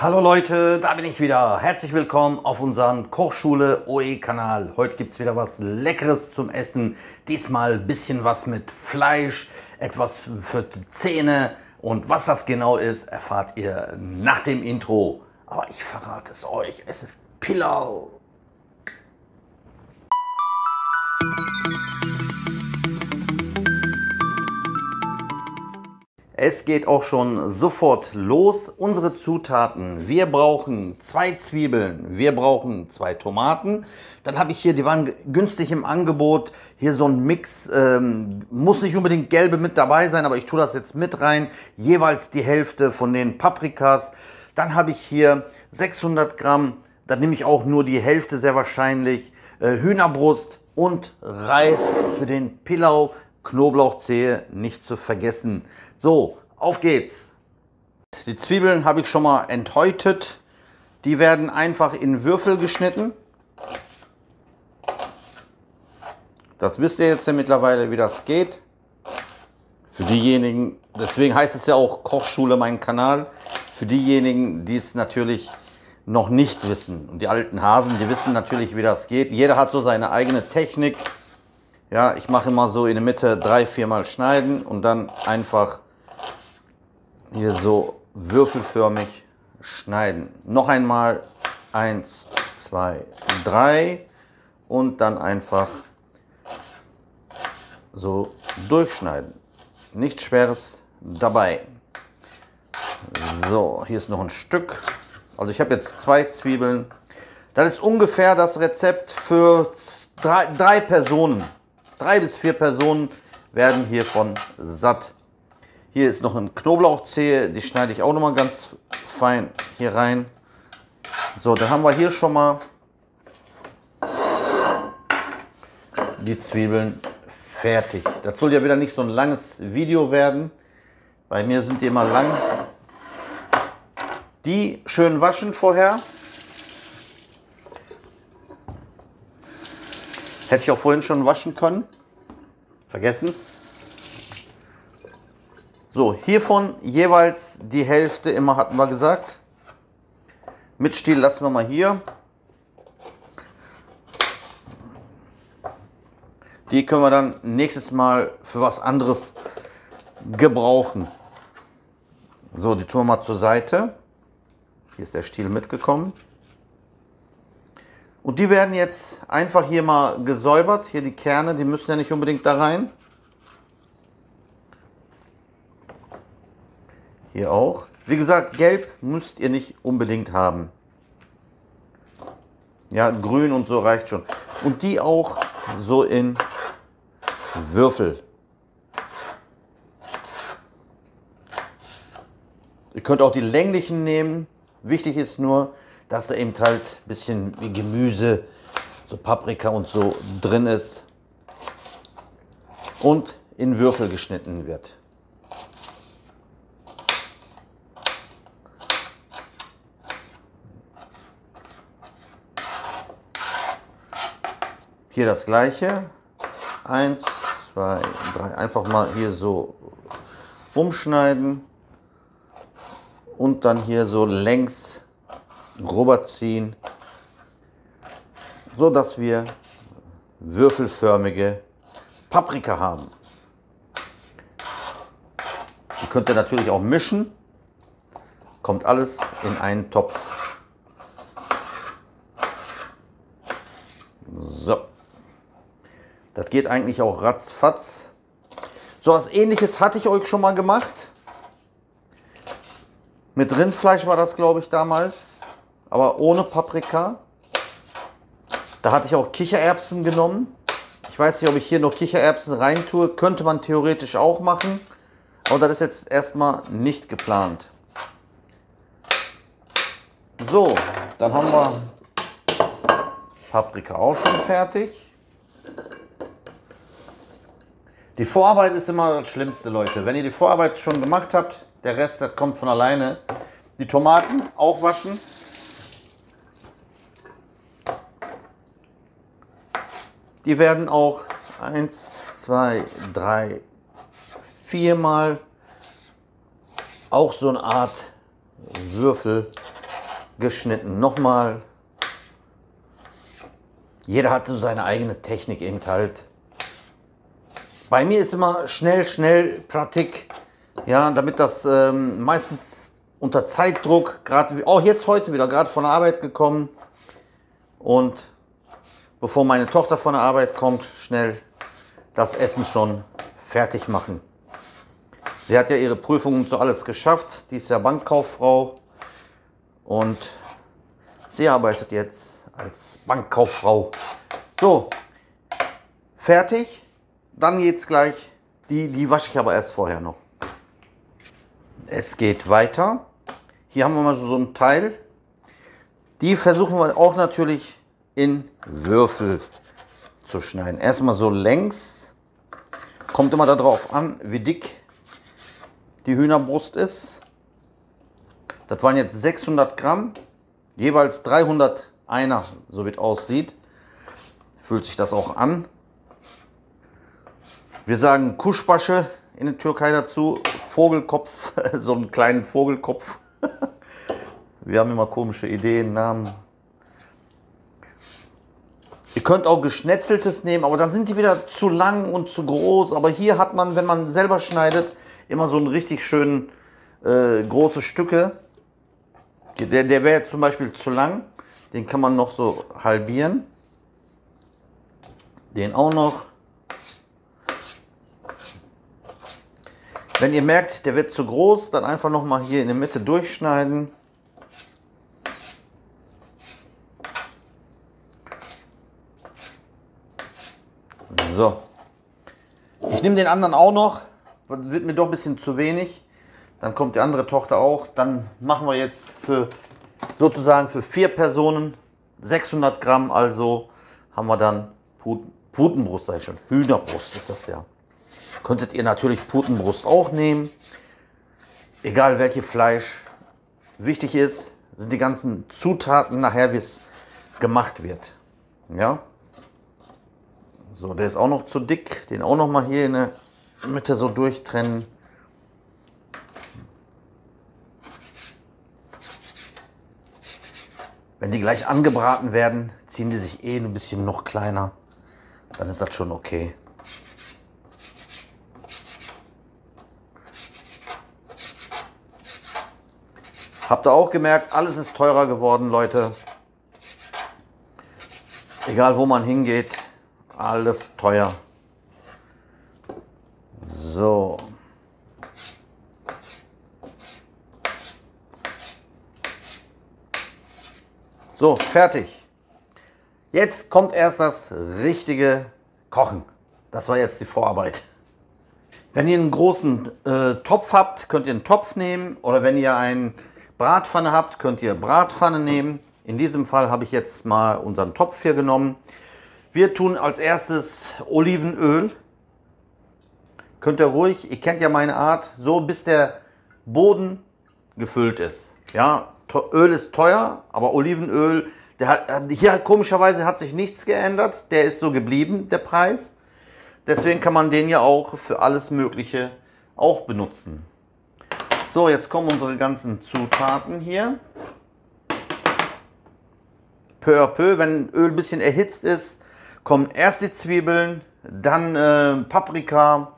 Hallo Leute, da bin ich wieder. Herzlich willkommen auf unserem Kochschule OE Kanal. Heute gibt es wieder was Leckeres zum Essen. Diesmal ein bisschen was mit Fleisch, etwas für die Zähne. Und was das genau ist, erfahrt ihr nach dem Intro. Aber ich verrate es euch, es ist Pilau. Es geht auch schon sofort los. Unsere Zutaten: wir brauchen 2 Zwiebeln, wir brauchen 2 Tomaten. Dann habe ich hier, die waren günstig im Angebot, hier so ein Mix, muss nicht unbedingt gelbe mit dabei sein, aber ich tue das jetzt mit rein, jeweils die Hälfte von den Paprikas. Dann habe ich hier 600 Gramm, da nehme ich auch nur die Hälfte sehr wahrscheinlich, Hühnerbrust und Reis für den Pilau, Knoblauchzehe nicht zu vergessen. So, auf geht's. Die Zwiebeln habe ich schon mal enthäutet. Die werden einfach in Würfel geschnitten. Das wisst ihr jetzt ja mittlerweile, wie das geht. Für diejenigen, deswegen heißt es ja auch Kochschule mein Kanal. Für diejenigen, die es natürlich noch nicht wissen. Und die alten Hasen, die wissen natürlich, wie das geht. Jeder hat so seine eigene Technik. Ja, ich mache immer so in der Mitte 3-4 Mal schneiden und dann einfach hier so würfelförmig schneiden. Noch einmal 1, 2, 3 und dann einfach so durchschneiden. Nichts Schweres dabei. So, hier ist noch ein Stück. Also ich habe jetzt 2 Zwiebeln. Das ist ungefähr das Rezept für 3 Personen. 3 bis 4 Personen werden hiervon satt. Hier ist noch ein Knoblauchzehe, die schneide ich auch noch mal ganz fein hier rein. So, dann haben wir hier schon mal die Zwiebeln fertig. Das soll ja wieder nicht so ein langes Video werden. Bei mir sind die immer lang. Die schön waschen vorher. Hätte ich auch vorhin schon waschen können. Vergessen. So, hiervon jeweils die Hälfte, immer hatten wir gesagt. Mit Stiel lassen wir mal hier. Die können wir dann nächstes Mal für was anderes gebrauchen. So, die tun wir mal zur Seite. Hier ist der Stiel mitgekommen. Und die werden jetzt einfach hier mal gesäubert. Hier die Kerne, die müssen ja nicht unbedingt da rein. Hier auch. Wie gesagt, gelb müsst ihr nicht unbedingt haben. Ja, grün und so reicht schon. Und die auch so in Würfel. Ihr könnt auch die länglichen nehmen. Wichtig ist nur, dass da eben halt ein bisschen wie Gemüse, so Paprika und so drin ist. Und in Würfel geschnitten wird. Hier das gleiche. 1, 2, 3. Einfach mal hier so umschneiden. Und dann hier so längs rüberziehen. So dass wir würfelförmige Paprika haben. Die könnt ihr natürlich auch mischen. Kommt alles in einen Topf. So. Das geht eigentlich auch ratzfatz. So was Ähnliches hatte ich euch schon mal gemacht. Mit Rindfleisch war das, glaube ich, damals. Aber ohne Paprika. Da hatte ich auch Kichererbsen genommen. Ich weiß nicht, ob ich hier noch Kichererbsen rein tue. Könnte man theoretisch auch machen. Aber das ist jetzt erstmal nicht geplant. So, dann haben wir Paprika auch schon fertig. Die Vorarbeit ist immer das Schlimmste, Leute. Wenn ihr die Vorarbeit schon gemacht habt, der Rest, das kommt von alleine. Die Tomaten auch waschen. Die werden auch 1, 2, 3, 4 Mal auch so eine Art Würfel geschnitten. Nochmal. Jeder hat so seine eigene Technik eben halt. Bei mir ist immer schnell, Pratik. Ja, damit das meistens unter Zeitdruck, gerade auch jetzt heute wieder, gerade von der Arbeit gekommen. Und bevor meine Tochter von der Arbeit kommt, schnell das Essen schon fertig machen. Sie hat ja ihre Prüfungen zu alles geschafft. Die ist ja Bankkauffrau und sie arbeitet jetzt als Bankkauffrau. So, fertig. Dann geht's gleich. Die wasche ich aber erst vorher noch. Es geht weiter. Hier haben wir mal so ein Teil. Die versuchen wir auch natürlich in Würfel zu schneiden. Erstmal so längs. Kommt immer darauf an, wie dick die Hühnerbrust ist. Das waren jetzt 600 Gramm. Jeweils 300 Einer, so wie es aussieht. Fühlt sich das auch an. Wir sagen Kuşbaşı in der Türkei dazu. Vogelkopf, so einen kleinen Vogelkopf. Wir haben immer komische Ideen, Namen. Ihr könnt auch geschnetzeltes nehmen, aber dann sind die wieder zu lang und zu groß. Aber hier hat man, wenn man selber schneidet, immer so einen richtig schönen große Stücke. Der wäre jetzt zum Beispiel zu lang. Den kann man noch so halbieren. Den auch noch. Wenn ihr merkt, der wird zu groß, dann einfach noch mal hier in der Mitte durchschneiden. So. Ich nehme den anderen auch noch. Wird mir doch ein bisschen zu wenig. Dann kommt die andere Tochter auch. Dann machen wir jetzt sozusagen für 4 Personen 600 Gramm. Also haben wir dann Putenbrust, sage ich schon. Hühnerbrust ist das ja. Könntet ihr natürlich Putenbrust auch nehmen. Egal welches Fleisch. Wichtig ist, sind die ganzen Zutaten nachher, wie es gemacht wird. Ja. So, der ist auch noch zu dick. Den auch noch mal hier in der Mitte so durchtrennen. Wenn die gleich angebraten werden, ziehen die sich eh ein bisschen noch kleiner. Dann ist das schon okay. Habt ihr auch gemerkt, alles ist teurer geworden, Leute. Egal wo man hingeht, alles teuer. So. So, fertig. Jetzt kommt erst das richtige Kochen. Das war jetzt die Vorarbeit. Wenn ihr einen großen Topf habt, könnt ihr einen Topf nehmen. Oder wenn ihr eine Bratpfanne habt, könnt ihr Bratpfanne nehmen. In diesem Fall habe ich jetzt mal unseren Topf hier genommen. Wir tun als erstes Olivenöl. Könnt ihr ruhig, ihr kennt ja meine Art, so bis der Boden gefüllt ist. Ja, Öl ist teuer, aber Olivenöl, hier komischerweise hat sich nichts geändert. Der ist so geblieben, der Preis. Deswegen kann man den ja auch für alles Mögliche auch benutzen. So, jetzt kommen unsere ganzen Zutaten hier. Peu à peu, wenn Öl ein bisschen erhitzt ist, kommen erst die Zwiebeln, dann Paprika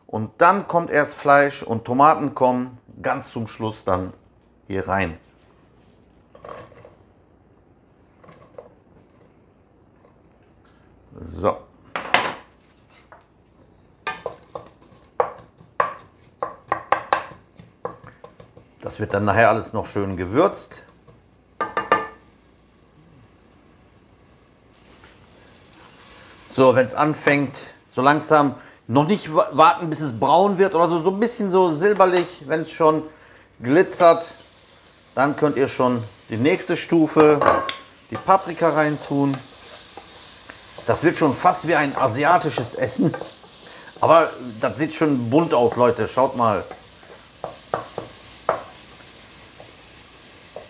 und dann kommt erst Fleisch und Tomaten kommen ganz zum Schluss dann hier rein. So. Das wird dann nachher alles noch schön gewürzt. So, wenn es anfängt, so langsam, noch nicht warten, bis es braun wird oder so, so ein bisschen so silberlich, wenn es schon glitzert, dann könnt ihr schon die nächste Stufe, die Paprika reintun. Das wird schon fast wie ein asiatisches Essen, aber das sieht schon bunt aus, Leute, schaut mal.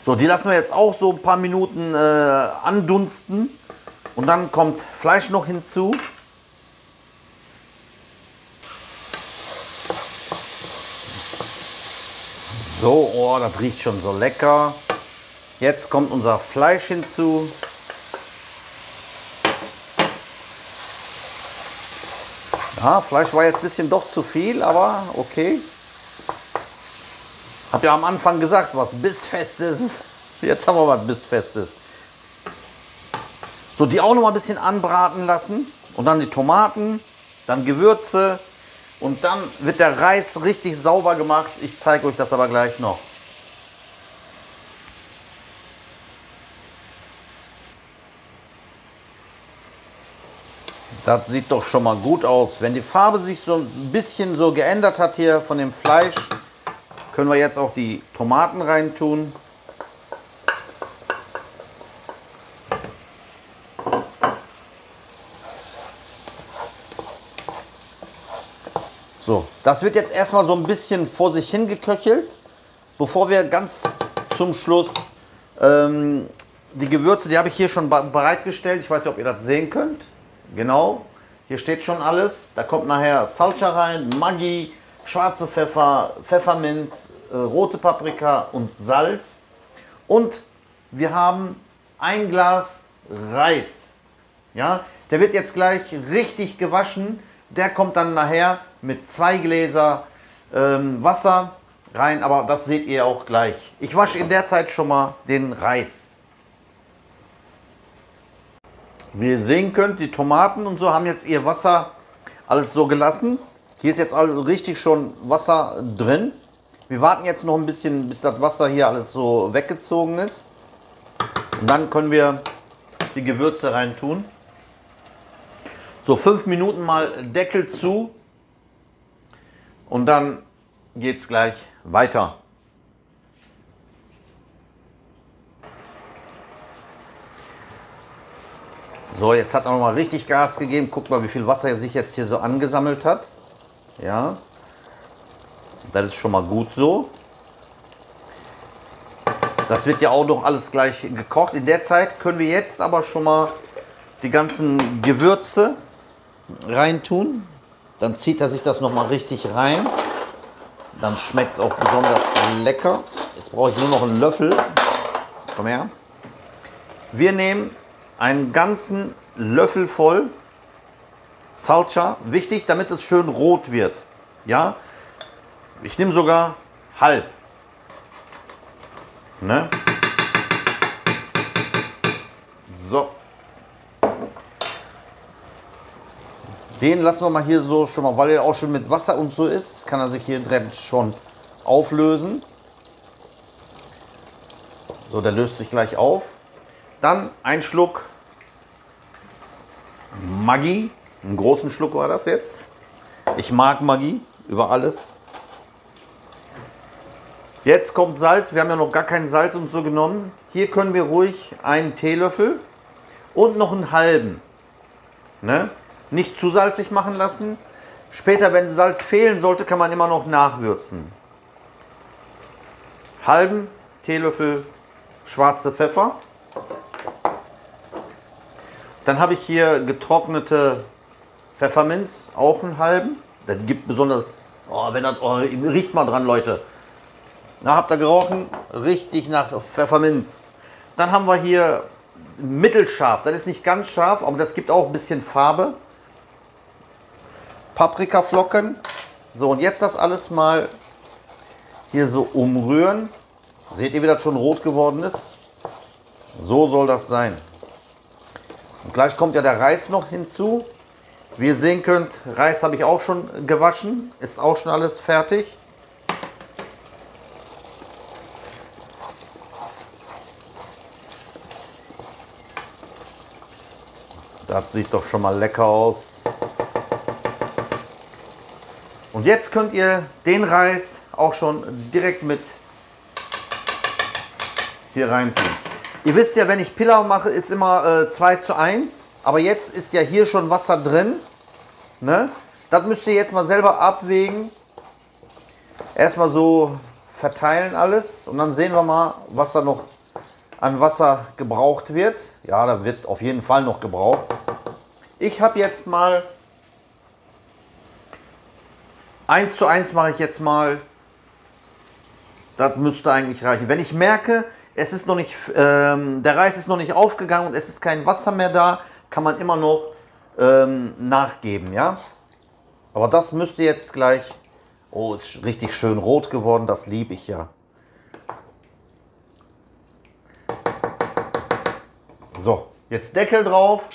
So, die lassen wir jetzt auch so ein paar Minuten andunsten und dann kommt Fleisch noch hinzu. So, oh, das riecht schon so lecker. Jetzt kommt unser Fleisch hinzu. Ja, Fleisch war jetzt ein bisschen doch zu viel, aber okay. Hab ja am Anfang gesagt, was Bissfestes. Jetzt haben wir was Bissfestes. So, die auch noch mal ein bisschen anbraten lassen. Und dann die Tomaten, dann Gewürze. Und dann wird der Reis richtig sauber gemacht. Ich zeige euch das aber gleich noch. Das sieht doch schon mal gut aus. Wenn die Farbe sich so ein bisschen so geändert hat hier von dem Fleisch, können wir jetzt auch die Tomaten rein tun. So, das wird jetzt erstmal so ein bisschen vor sich hingeköchelt, bevor wir ganz zum Schluss die Gewürze, die habe ich hier schon bereitgestellt. Ich weiß nicht, ob ihr das sehen könnt. Genau, hier steht schon alles. Da kommt nachher Salsa rein, Maggi, schwarze Pfeffer, Pfefferminz, rote Paprika und Salz. Und wir haben ein Glas Reis. Ja, der wird jetzt gleich richtig gewaschen. Der kommt dann nachher mit 2 Gläser Wasser rein, aber das seht ihr auch gleich. Ich wasche in der Zeit schon mal den Reis. Wie ihr sehen könnt, die Tomaten und so haben jetzt ihr Wasser alles so gelassen. Hier ist jetzt also richtig schon Wasser drin. Wir warten jetzt noch ein bisschen, bis das Wasser hier alles so weggezogen ist. Und dann können wir die Gewürze rein tun. So 5 Minuten mal Deckel zu. Und dann geht es gleich weiter. So, jetzt hat er noch mal richtig Gas gegeben. Guckt mal, wie viel Wasser sich jetzt hier so angesammelt hat. Ja, das ist schon mal gut so. Das wird ja auch noch alles gleich gekocht. In der Zeit können wir jetzt aber schon mal die ganzen Gewürze reintun. Dann zieht er sich das noch mal richtig rein. Dann schmeckt es auch besonders lecker. Jetzt brauche ich nur noch einen Löffel. Komm her. Wir nehmen einen ganzen Löffel voll Salsa. Wichtig, damit es schön rot wird. Ja, ich nehme sogar halb. Ne? So. Den lassen wir mal hier so schon mal, weil er auch schon mit Wasser und so ist, kann er sich hier drin schon auflösen. So, der löst sich gleich auf. Dann ein Schluck Maggi. Einen großen Schluck war das jetzt. Ich mag Maggi über alles. Jetzt kommt Salz. Wir haben ja noch gar kein Salz und so genommen. Hier können wir ruhig einen Teelöffel und noch einen halben. Ne? Nicht zu salzig machen lassen. Später, wenn Salz fehlen sollte, kann man immer noch nachwürzen. Halben Teelöffel schwarze Pfeffer. Dann habe ich hier getrocknete Pfefferminz, auch einen halben. Das gibt besonders, riecht mal dran, Leute. Na, habt ihr gerochen? Richtig nach Pfefferminz. Dann haben wir hier mittelscharf. Das ist nicht ganz scharf, aber das gibt auch ein bisschen Farbe. Paprikaflocken. So, und jetzt das alles mal hier so umrühren. Seht ihr, wie das schon rot geworden ist? So soll das sein. Und gleich kommt ja der Reis noch hinzu. Wie ihr sehen könnt, Reis habe ich auch schon gewaschen. Ist auch schon alles fertig. Das sieht doch schon mal lecker aus. Und jetzt könnt ihr den Reis auch schon direkt mit hier rein tun. Ihr wisst ja, wenn ich Pilau mache, ist immer 2:1. Aber jetzt ist ja hier schon Wasser drin. Ne? Das müsst ihr jetzt mal selber abwägen. Erstmal so verteilen alles. Und dann sehen wir mal, was da noch an Wasser gebraucht wird. Ja, da wird auf jeden Fall noch gebraucht. Ich habe jetzt mal 1:1 mache ich jetzt mal. Das müsste eigentlich reichen. Wenn ich merke, Es ist noch nicht, der Reis ist noch nicht aufgegangen und es ist kein Wasser mehr da, kann man immer noch nachgeben, ja. Aber das müsste jetzt gleich, oh, ist richtig schön rot geworden, das liebe ich ja. So, jetzt Deckel drauf,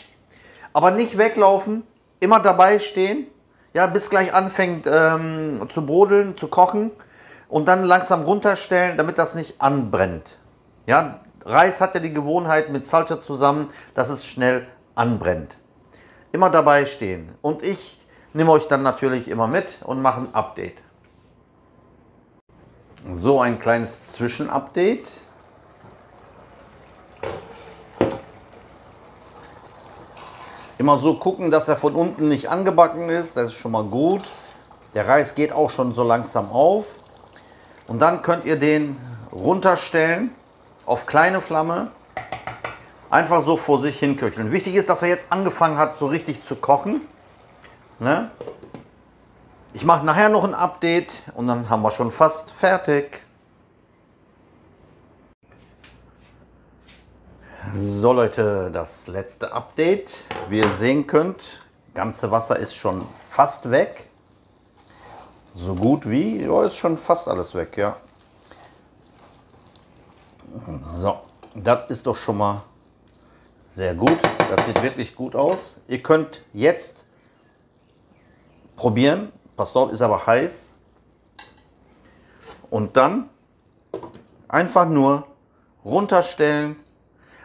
aber nicht weglaufen, immer dabei stehen, ja, bis gleich anfängt zu brodeln, zu kochen und dann langsam runterstellen, damit das nicht anbrennt. Ja, Reis hat ja die Gewohnheit mit Salsa zusammen, dass es schnell anbrennt. Immer dabei stehen und ich nehme euch dann natürlich immer mit und mache ein Update. So, ein kleines Zwischenupdate. Immer so gucken, dass er von unten nicht angebacken ist, das ist schon mal gut. Der Reis geht auch schon so langsam auf. Und dann könnt ihr den runterstellen auf kleine Flamme. Einfach so vor sich hin köcheln. Wichtig ist, dass er jetzt angefangen hat, so richtig zu kochen. Ne? Ich mache nachher noch ein Update und dann haben wir schon fast fertig. So Leute, das letzte Update. Wie ihr sehen könnt, das ganze Wasser ist schon fast weg. So gut wie, ja, ist schon fast alles weg, ja. So, das ist doch schon mal sehr gut. Das sieht wirklich gut aus. Ihr könnt jetzt probieren. Passt auf, ist aber heiß. Und dann einfach nur runterstellen.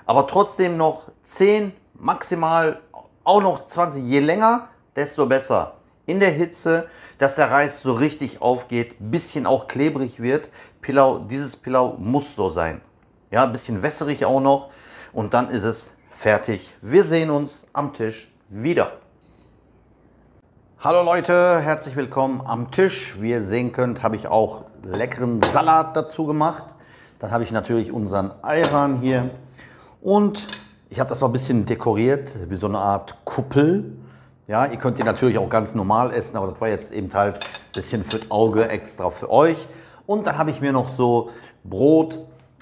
Aber trotzdem noch 10, maximal auch noch 20. Je länger, desto besser. In der Hitze, dass der Reis so richtig aufgeht, bisschen auch klebrig wird. Pilau, dieses Pilau muss so sein. Ja, ein bisschen wässrig auch noch. Und dann ist es fertig. Wir sehen uns am Tisch wieder. Hallo Leute, herzlich willkommen am Tisch. Wie ihr sehen könnt, habe ich auch leckeren Salat dazu gemacht. Dann habe ich natürlich unseren Ayran hier. Und ich habe das noch ein bisschen dekoriert, wie so eine Art Kuppel. Ja, ihr könnt die natürlich auch ganz normal essen, aber das war jetzt eben halt ein bisschen für das Auge extra für euch. Und dann habe ich mir noch so Brot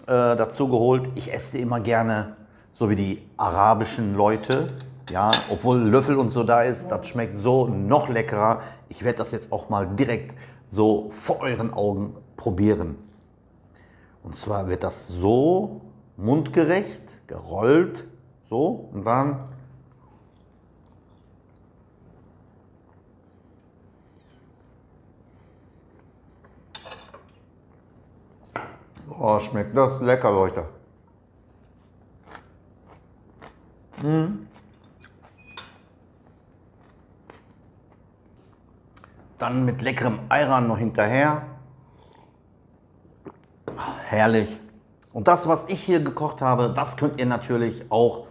dazu geholt. Ich esse die immer gerne, so wie die arabischen Leute. Ja, obwohl Löffel und so da ist, das schmeckt so noch leckerer. Ich werde das jetzt auch mal direkt so vor euren Augen probieren. Und zwar wird das so mundgerecht gerollt, so und dann oh, schmeckt das lecker, Leute. Dann mit leckerem Ayran noch hinterher. Herrlich. Und das, was ich hier gekocht habe, das könnt ihr natürlich auch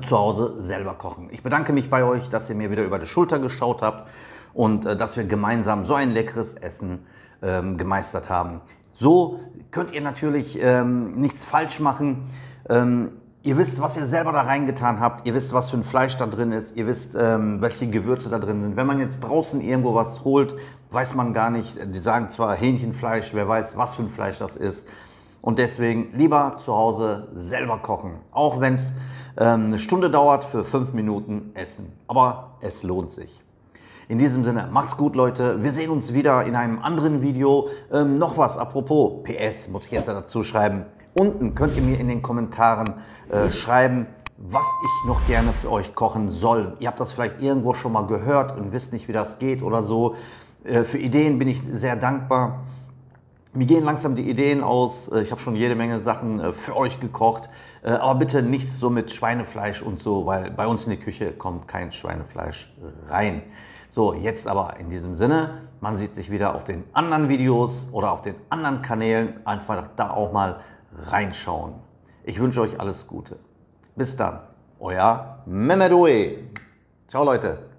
zu Hause selber kochen. Ich bedanke mich bei euch, dass ihr mir wieder über die Schulter geschaut habt und dass wir gemeinsam so ein leckeres Essen gemeistert haben. So könnt ihr natürlich nichts falsch machen. Ihr wisst, was ihr selber da reingetan habt. Ihr wisst, was für ein Fleisch da drin ist. Ihr wisst, welche Gewürze da drin sind. Wenn man jetzt draußen irgendwo was holt, weiß man gar nicht. Die sagen zwar Hähnchenfleisch, wer weiß, was für ein Fleisch das ist. Und deswegen lieber zu Hause selber kochen. Auch wenn es eine Stunde dauert, für 5 Minuten essen. Aber es lohnt sich. In diesem Sinne, macht's gut, Leute. Wir sehen uns wieder in einem anderen Video. Noch was, apropos PS, muss ich jetzt dazu schreiben. Unten könnt ihr mir in den Kommentaren schreiben, was ich noch gerne für euch kochen soll. Ihr habt das vielleicht irgendwo schon mal gehört und wisst nicht, wie das geht oder so. Für Ideen bin ich sehr dankbar. Mir gehen langsam die Ideen aus. Ich habe schon jede Menge Sachen für euch gekocht. Aber bitte nichts so mit Schweinefleisch und so, weil bei uns in die Küche kommt kein Schweinefleisch rein. So, jetzt aber in diesem Sinne, man sieht sich wieder auf den anderen Videos oder auf den anderen Kanälen. Einfach da auch mal reinschauen. Ich wünsche euch alles Gute. Bis dann, euer Mehmet Oe. Ciao Leute.